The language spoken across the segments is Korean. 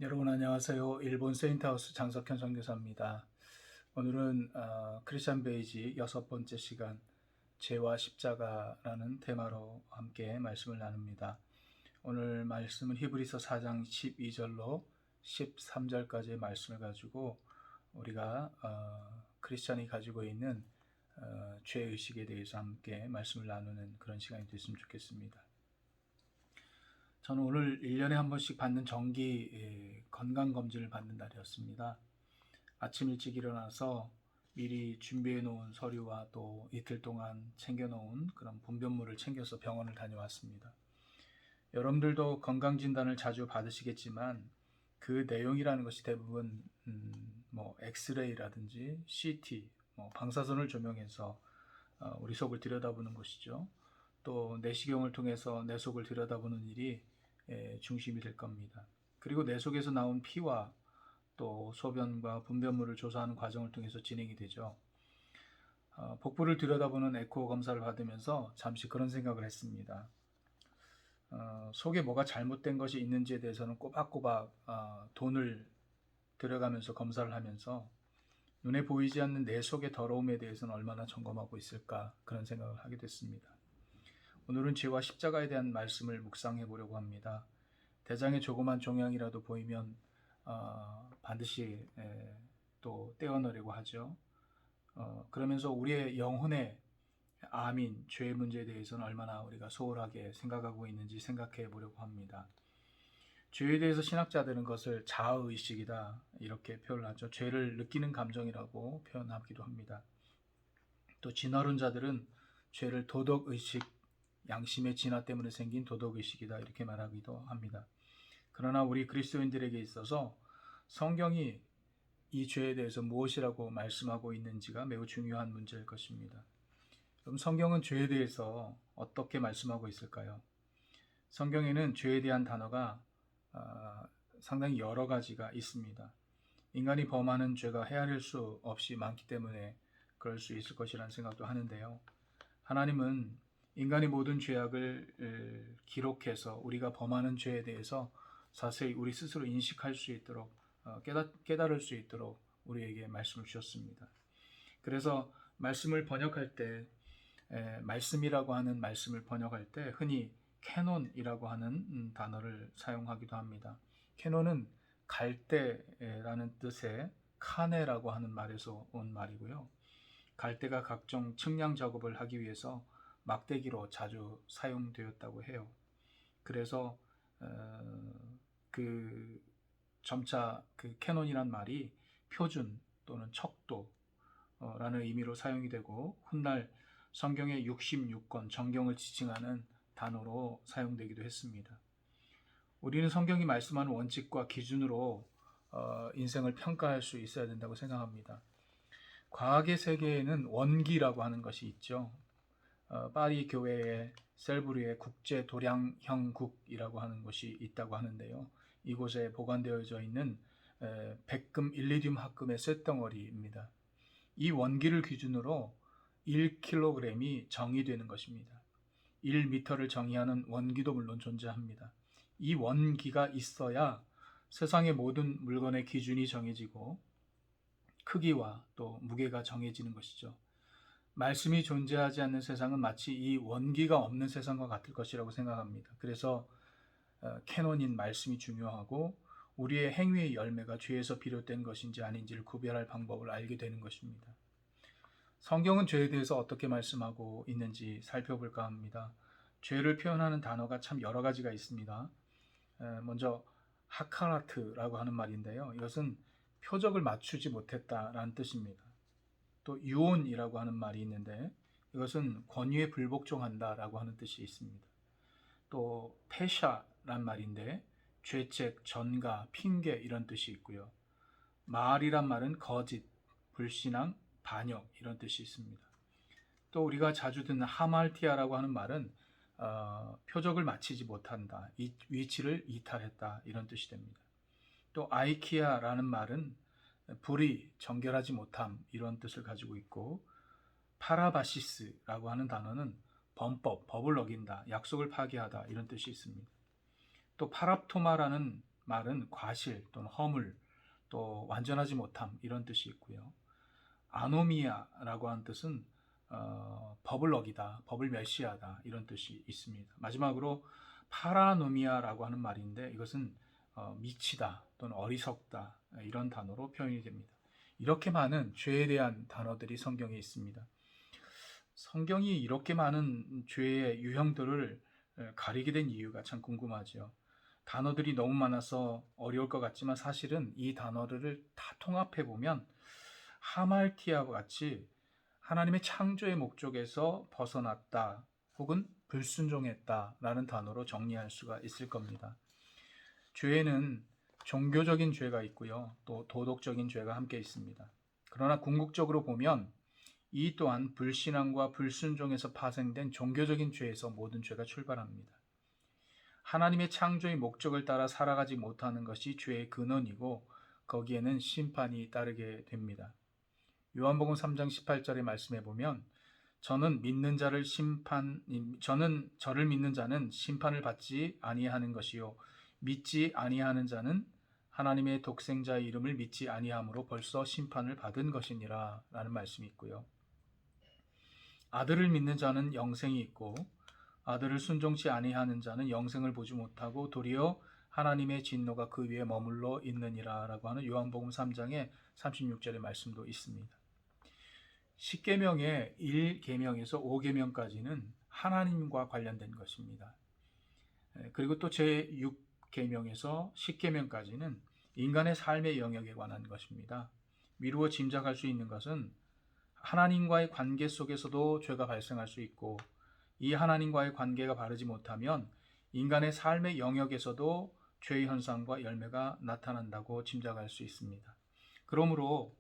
여러분 안녕하세요. 일본 세인트하우스 장석현 선교사입니다. 오늘은 크리스찬 베이지 6번째 시간 죄와 십자가라는 테마로 함께 말씀을 나눕니다. 오늘 말씀은 히브리서 4장 12절로 13절까지의 말씀을 가지고 우리가 크리스찬이 가지고 있는 죄의식에 대해서 함께 말씀을 나누는 그런 시간이 됐으면 좋겠습니다. 저는 오늘 1년에 한 번씩 받는 정기 건강검진을 받는 날이었습니다. 아침 일찍 일어나서 미리 준비해 놓은 서류와 또 이틀 동안 챙겨 놓은 그런 분변물을 챙겨서 병원을 다녀왔습니다. 여러분들도 건강진단을 자주 받으시겠지만 그 내용이라는 것이 대부분 엑스레이라든지 CT, 방사선을 조명해서 우리 속을 들여다보는 것이죠. 또 내시경을 통해서 내 속을 들여다보는 일이 중심이 될 겁니다. 그리고 내 속에서 나온 피와 또 소변과 분변물을 조사하는 과정을 통해서 진행이 되죠. 복부를 들여다보는 에코 검사를 받으면서 잠시 그런 생각을 했습니다. 속에 뭐가 잘못된 것이 있는지에 대해서는 꼬박꼬박 돈을 들여가면서 검사를 하면서 눈에 보이지 않는 내 속의 더러움에 대해서는 얼마나 점검하고 있을까 그런 생각을 하게 됐습니다. 오늘은 죄와 십자가에 대한 말씀을 묵상해 보려고 합니다. 대장에 조그만 종양이라도 보이면 반드시 또 떼어내려고 하죠. 그러면서 우리의 영혼의 아민, 죄의 문제에 대해서는 얼마나 우리가 소홀하게 생각하고 있는지 생각해 보려고 합니다. 죄에 대해서 신학자들은 그것을 자아의식이다 이렇게 표현을 하죠. 죄를 느끼는 감정이라고 표현하기도 합니다. 또 진화론자들은 죄를 도덕의식, 양심의 진화 때문에 생긴 도덕의식이다 이렇게 말하기도 합니다. 그러나 우리 그리스도인들에게 있어서 성경이 이 죄에 대해서 무엇이라고 말씀하고 있는지가 매우 중요한 문제일 것입니다. 그럼 성경은 죄에 대해서 어떻게 말씀하고 있을까요? 성경에는 죄에 대한 단어가 상당히 여러 가지가 있습니다. 인간이 범하는 죄가 헤아릴 수 없이 많기 때문에 그럴 수 있을 것이라는 생각도 하는데요. 하나님은 인간의 모든 죄악을 기록해서 우리가 범하는 죄에 대해서 자세히 우리 스스로 인식할 수 있도록 깨달을 수 있도록 우리에게 말씀을 주셨습니다. 그래서 말씀을 번역할 때 말씀이라고 하는 말씀을 번역할 때 흔히 캐논이라고 하는 단어를 사용하기도 합니다. 캐논은 갈대라는 뜻의 카네라고 하는 말에서 온 말이고요. 갈대가 각종 측량 작업을 하기 위해서 막대기로 자주 사용되었다고 해요. 그래서 그 점차 그 캐논이란 말이 표준 또는 척도라는 의미로 사용이 되고 훗날 성경의 66권 정경을 지칭하는 단어로 사용되기도 했습니다. 우리는 성경이 말씀하는 원칙과 기준으로 인생을 평가할 수 있어야 된다고 생각합니다. 과학의 세계에는 원기라고 하는 것이 있죠. 파리 교회의 셀브르의 국제 도량형국이라고 하는 곳이 있다고 하는데요. 이곳에 보관되어져 있는 백금 일리듐 합금의 쇳덩어리입니다. 이 원기를 기준으로 1kg이 정의되는 것입니다. 1m를 정의하는 원기도 물론 존재합니다. 이 원기가 있어야 세상의 모든 물건의 기준이 정해지고 크기와 또 무게가 정해지는 것이죠. 말씀이 존재하지 않는 세상은 마치 이 원기가 없는 세상과 같을 것이라고 생각합니다. 그래서 캐논인 말씀이 중요하고 우리의 행위의 열매가 죄에서 비롯된 것인지 아닌지를 구별할 방법을 알게 되는 것입니다. 성경은 죄에 대해서 어떻게 말씀하고 있는지 살펴볼까 합니다. 죄를 표현하는 단어가 참 여러 가지가 있습니다. 먼저 하카라트라고 하는 말인데요. 이것은 표적을 맞추지 못했다라는 뜻입니다. 또 유온이라고 하는 말이 있는데 이것은 권위에 불복종한다라고 하는 뜻이 있습니다. 또 페샤란 말인데 죄책, 전가, 핑계 이런 뜻이 있고요. 마알이란 말은 거짓, 불신앙, 반역 이런 뜻이 있습니다. 또 우리가 자주 듣는 하말티아라고 하는 말은 표적을 맞히지 못한다, 위치를 이탈했다 이런 뜻이 됩니다. 또 아이키아라는 말은 불의, 정결하지 못함 이런 뜻을 가지고 있고 파라바시스라고 하는 단어는 범법, 법을 어긴다, 약속을 파기하다 이런 뜻이 있습니다. 또 파랍토마라는 말은 과실 또는 허물, 또 완전하지 못함 이런 뜻이 있고요. 아노미아라고 하는 뜻은 법을 어기다, 법을 멸시하다 이런 뜻이 있습니다. 마지막으로 파라노미아라고 하는 말인데 이것은 미치다 또는 어리석다 이런 단어로 표현이 됩니다. 이렇게 많은 죄에 대한 단어들이 성경에 있습니다. 성경이 이렇게 많은 죄의 유형들을 가리게 된 이유가 참 궁금하죠. 단어들이 너무 많아서 어려울 것 같지만 사실은 이 단어들을 다 통합해 보면 하말티아와 같이 하나님의 창조의 목적에서 벗어났다 혹은 불순종했다라는 단어로 정리할 수가 있을 겁니다. 죄에는 종교적인 죄가 있고요. 또 도덕적인 죄가 함께 있습니다. 그러나 궁극적으로 보면 이 또한 불신앙과 불순종에서 파생된 종교적인 죄에서 모든 죄가 출발합니다. 하나님의 창조의 목적을 따라 살아가지 못하는 것이 죄의 근원이고 거기에는 심판이 따르게 됩니다. 요한복음 3장 18절의 말씀에 보면 저는 저를 믿는 자는 심판을 받지 아니하는 것이요 믿지 아니하는 자는 하나님의 독생자의 이름을 믿지 아니함으로 벌써 심판을 받은 것이니라 라는 말씀이 있고요. 아들을 믿는 자는 영생이 있고 아들을 순종치 아니하는 자는 영생을 보지 못하고 도리어 하나님의 진노가 그 위에 머물러 있느니라 라고 하는 요한복음 3장의 36절의 말씀도 있습니다. 10계명의 1계명에서 5계명까지는 하나님과 관련된 것입니다. 그리고 또 제6계명에서 10계명까지는 인간의 삶의 영역에 관한 것입니다. 미루어 짐작할 수 있는 것은 하나님과의 관계 속에서도 죄가 발생할 수 있고 이 하나님과의 관계가 바르지 못하면 인간의 삶의 영역에서도 죄의 현상과 열매가 나타난다고 짐작할 수 있습니다. 그러므로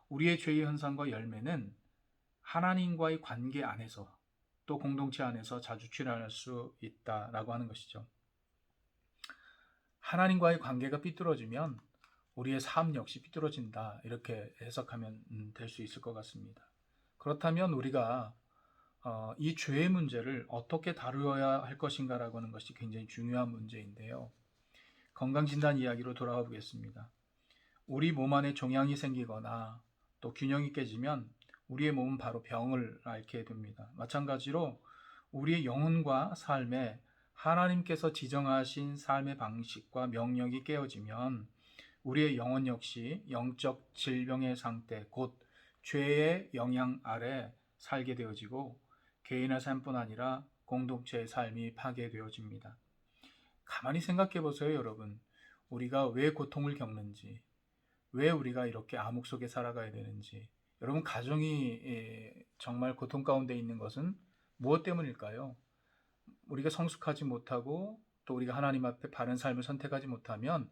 우리의 죄의 현상과 열매는 하나님과의 관계 안에서 또 공동체 안에서 자주 출현할 수 있다라고 하는 것이죠. 하나님과의 관계가 삐뚤어지면 우리의 삶 역시 삐뚤어진다 이렇게 해석하면 될 수 있을 것 같습니다. 그렇다면 우리가 이 죄의 문제를 어떻게 다루어야 할 것인가라고 하는 것이 굉장히 중요한 문제인데요. 건강진단 이야기로 돌아와 보겠습니다. 우리 몸 안에 종양이 생기거나 또 균형이 깨지면 우리의 몸은 바로 병을 앓게 됩니다. 마찬가지로 우리의 영혼과 삶에 하나님께서 지정하신 삶의 방식과 명령이 깨어지면 우리의 영혼 역시 영적 질병의 상태, 곧 죄의 영향 아래 살게 되어지고 개인의 삶뿐 아니라 공동체의 삶이 파괴되어집니다. 가만히 생각해 보세요, 여러분. 우리가 왜 고통을 겪는지, 왜 우리가 이렇게 암흑 속에 살아가야 되는지, 여러분 가정이 정말 고통 가운데 있는 것은 무엇 때문일까요? 우리가 성숙하지 못하고 또 우리가 하나님 앞에 바른 삶을 선택하지 못하면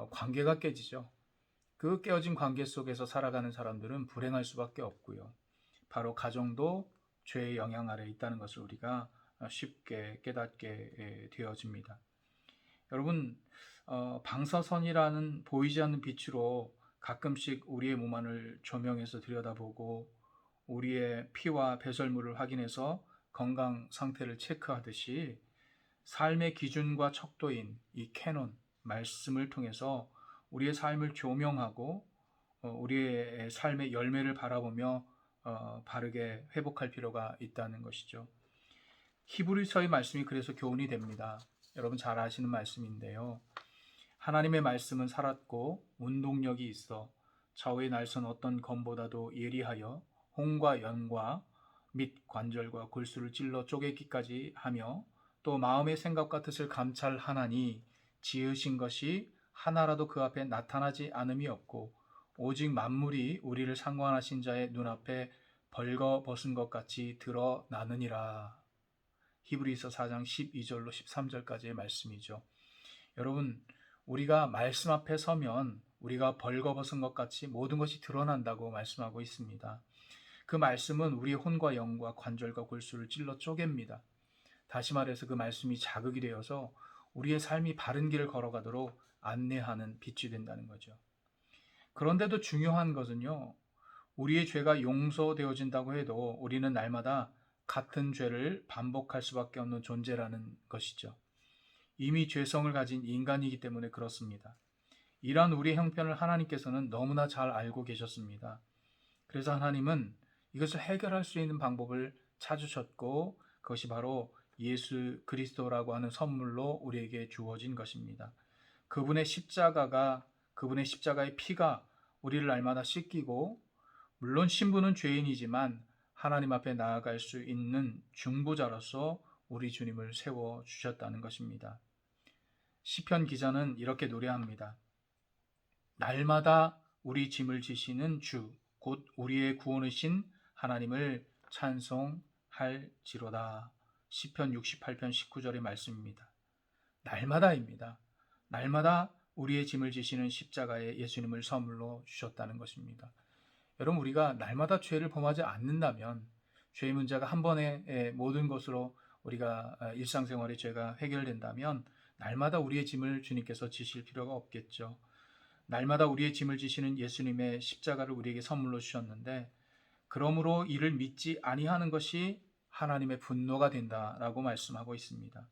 관계가 깨지죠. 그 깨어진 관계 속에서 살아가는 사람들은 불행할 수밖에 없고요. 바로 가정도 죄의 영향 아래 있다는 것을 우리가 쉽게 깨닫게 되어집니다. 여러분, 방사선이라는 보이지 않는 빛으로 가끔씩 우리의 몸 안을 조명해서 들여다보고 우리의 피와 배설물을 확인해서 건강 상태를 체크하듯이 삶의 기준과 척도인 이 캐논, 말씀을 통해서 우리의 삶을 조명하고 우리의 삶의 열매를 바라보며 바르게 회복할 필요가 있다는 것이죠. 히브리서의 말씀이 그래서 교훈이 됩니다. 여러분 잘 아시는 말씀인데요. 하나님의 말씀은 살았고 운동력이 있어 좌우의 날선 어떤 검보다도 예리하여 홍과 연과 및 관절과 골수를 찔러 쪼개기까지 하며 또 마음의 생각과 뜻을 감찰하나니 지으신 것이 하나라도 그 앞에 나타나지 않음이 없고 오직 만물이 우리를 상관하신 자의 눈앞에 벌거벗은 것 같이 드러나느니라. 히브리서 4장 12절로 13절까지의 말씀이죠. 여러분, 우리가 말씀 앞에 서면 우리가 벌거벗은 것 같이 모든 것이 드러난다고 말씀하고 있습니다. 그 말씀은 우리의 혼과 영과 관절과 골수를 찔러 쪼갭니다. 다시 말해서 그 말씀이 자극이 되어서 우리의 삶이 바른 길을 걸어가도록 안내하는 빛이 된다는 거죠. 그런데도 중요한 것은요, 우리의 죄가 용서되어진다고 해도 우리는 날마다 같은 죄를 반복할 수밖에 없는 존재라는 것이죠. 이미 죄성을 가진 인간이기 때문에 그렇습니다. 이러한 우리의 형편을 하나님께서는 너무나 잘 알고 계셨습니다. 그래서 하나님은 이것을 해결할 수 있는 방법을 찾으셨고 그것이 바로 예수 그리스도라고 하는 선물로 우리에게 주어진 것입니다. 그분의 십자가의 피가 우리를 날마다 씻기고 물론 신부는 죄인이지만 하나님 앞에 나아갈 수 있는 중보자로서 우리 주님을 세워 주셨다는 것입니다. 시편 기자는 이렇게 노래합니다. 날마다 우리 짐을 지시는 주, 곧 우리의 구원이신 하나님을 찬송할지로다. 시편 68편 19절의 말씀입니다. 날마다입니다. 날마다 우리의 짐을 지시는 십자가에 예수님을 선물로 주셨다는 것입니다. 여러분, 우리가 날마다 죄를 범하지 않는다면 죄의 문제가 한 번에 모든 것으로 우리가 일상생활의 죄가 해결된다면 날마다 우리의 짐을 주님께서 지실 필요가 없겠죠. 날마다 우리의 짐을 지시는 예수님의 십자가를 우리에게 선물로 주셨는데 그러므로 이를 믿지 아니하는 것이 하나님의 분노가 된다라고 말씀하고 있습니다.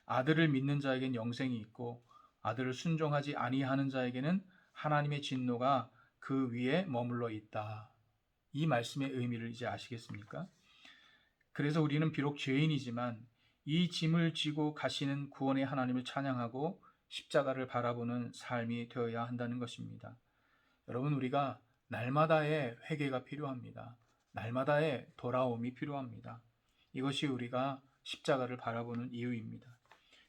아들을 믿는 자에겐 영생이 있고 아들을 순종하지 아니하는 자에게는 하나님의 진노가 그 위에 머물러 있다. 이 말씀의 의미를 이제 아시겠습니까? 그래서 우리는 비록 죄인이지만 이 짐을 지고 가시는 구원의 하나님을 찬양하고 십자가를 바라보는 삶이 되어야 한다는 것입니다. 여러분, 우리가 날마다의 회개가 필요합니다. 날마다의 돌아옴이 필요합니다. 이것이 우리가 십자가를 바라보는 이유입니다.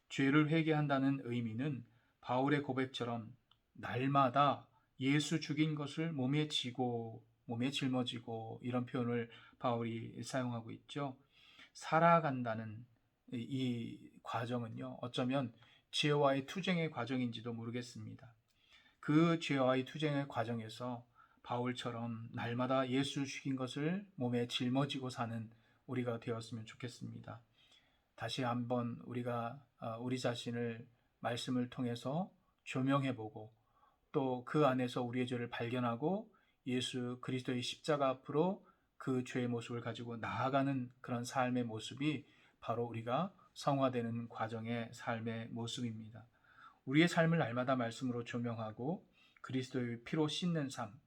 죄를 회개한다는 의미는 바울의 고백처럼 날마다 예수 죽인 것을 몸에 지고 몸에 짊어지고 이런 표현을 바울이 사용하고 있죠. 살아간다는 이 과정은요, 어쩌면 죄와의 투쟁의 과정인지도 모르겠습니다. 그 죄와의 투쟁의 과정에서 바울처럼 날마다 예수 죽인 것을 몸에 짊어지고 사는 우리가 되었으면 좋겠습니다. 다시 한번 우리가 우리 자신을 말씀을 통해서 조명해보고 또 그 안에서 우리의 죄를 발견하고 예수 그리스도의 십자가 앞으로 그 죄의 모습을 가지고 나아가는 그런 삶의 모습이 바로 우리가 성화되는 과정의 삶의 모습입니다. 우리의 삶을 날마다 말씀으로 조명하고 그리스도의 피로 씻는 삶,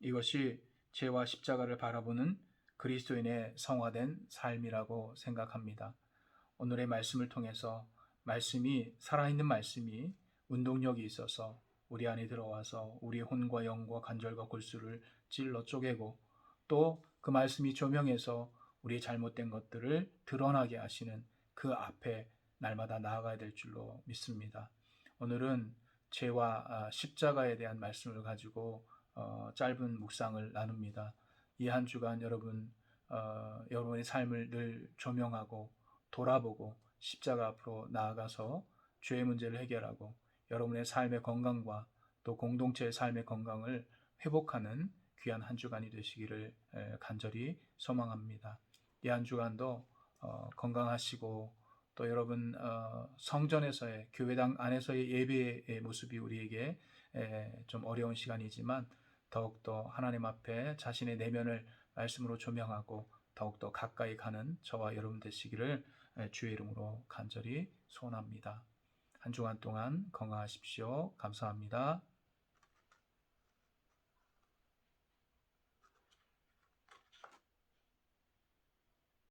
이것이 죄와 십자가를 바라보는 그리스도인의 성화된 삶이라고 생각합니다. 오늘의 말씀을 통해서 말씀이 살아있는 말씀이 운동력이 있어서 우리 안에 들어와서 우리의 혼과 영과 관절과 골수를 찔러 쪼개고 또 그 말씀이 조명해서 우리의 잘못된 것들을 드러나게 하시는 그 앞에 날마다 나아가야 될 줄로 믿습니다. 오늘은 죄와 십자가에 대한 말씀을 가지고 짧은 묵상을 나눕니다. 이 한 주간 여러분의 삶을 늘 조명하고 돌아보고 십자가 앞으로 나아가서 죄의 문제를 해결하고 여러분의 삶의 건강과 또 공동체의 삶의 건강을 회복하는 귀한 한 주간이 되시기를 간절히 소망합니다. 이 한 주간도 건강하시고 또 여러분 성전에서의 교회당 안에서의 예배의 모습이 우리에게 좀 어려운 시간이지만 더욱더 하나님 앞에 자신의 내면을 말씀으로 조명하고 더욱더 가까이 가는 저와 여러분 되시기를 주의 이름으로 간절히 소원합니다. 한 주간 동안 건강하십시오. 감사합니다.